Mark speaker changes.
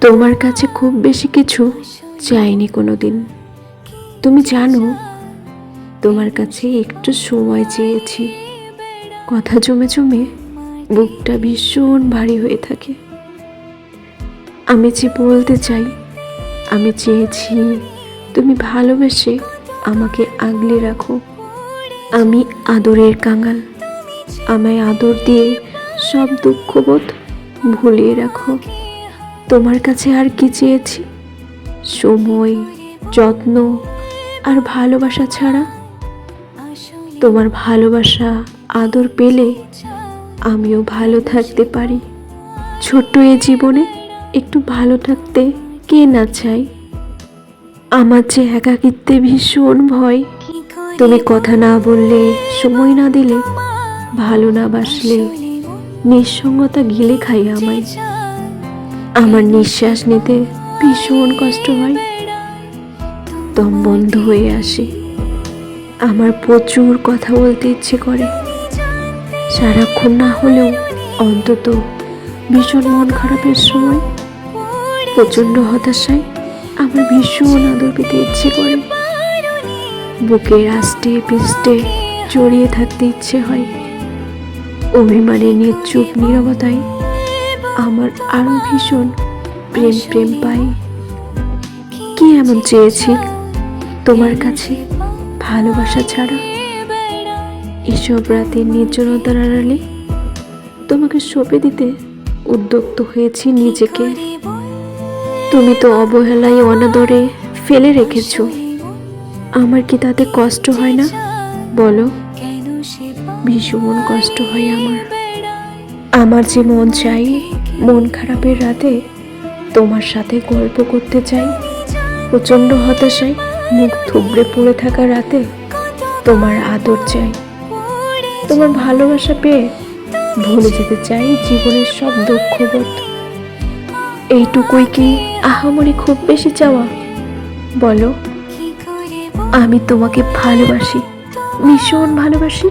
Speaker 1: তোমার কাছে খুব বেশি কিছু চাইনি কোনোদিন। তুমি জানো, তোমার কাছে একটু সময় চেয়েছি। কথা জমে জমে বুকটা ভীষণ ভারী হয়ে থাকে। আমি যে বলতে চাই, আমি চেয়েছি তুমি ভালোবেসে আমাকে আগলে রাখো। আমি আদরের কাঙাল, আমায় আদর দিয়ে সব দুঃখবোধ ভুলিয়ে রাখো। তোমার কাছে আর কি চেয়েছি? সময়, যত্ন আর ভালোবাসা ছাড়া। তোমার ভালোবাসা, আদর পেলে আমিও ভালো থাকতে পারি। ছোট্ট এ জীবনে একটু ভালো থাকতে কে না চায়? আমার যে একাকিত্বে ভীষণ ভয়। তুমি কথা না বললে, সময় না দিলে, ভালো না বাসলে নিঃসঙ্গতা গিলে খাই আমায়। আমার নিঃশ্বাস নিতে ভীষণ কষ্ট হয়, দম বন্ধ হয়ে আসে। আমার প্রচুর কথা বলতে ইচ্ছে করে, সারাক্ষণ না হলেও অন্তত ভীষণ মন খারাপের সময়, প্রচণ্ড হতাশায় আমার ভীষণ আদর পেতে ইচ্ছে করে। বুকের আষ্টে পৃষ্ঠে জড়িয়ে থাকতে ইচ্ছে হয়। অভিমানের নিশ্চুপ নীরবতায় আমার আরো ভীষণ প্রেম প্রেম পাই। কি এমন চেয়েছি তোমার কাছে ভালোবাসা ছাড়া? এসব রাতে নির্জনতার আড়ালে তোমাকে সঁপে দিতে উদ্যক্ত হয়েছি নিজেকে। তুমি তো অবহেলায় অনাদরে ফেলে রেখেছো। আমার কি তাতে কষ্ট হয় না বলো? ভীষণ কষ্ট হয় আমার। আমার যে মন চাই, মন খারাপের রাতে তোমার সাথে গল্প করতে চাই। প্রচণ্ড হতাশায় মুখ থুবড়ে পড়ে থাকা রাতে তোমার আদর চাই। তোমার ভালোবাসা পেয়ে ভুলে যেতে চাই জীবনের সব দুঃখবোধ। এইটুকুই কি আহামরি খুব বেশি চাওয়া বলো? আমি তোমাকে ভালোবাসি, ভীষণ ভালোবাসি।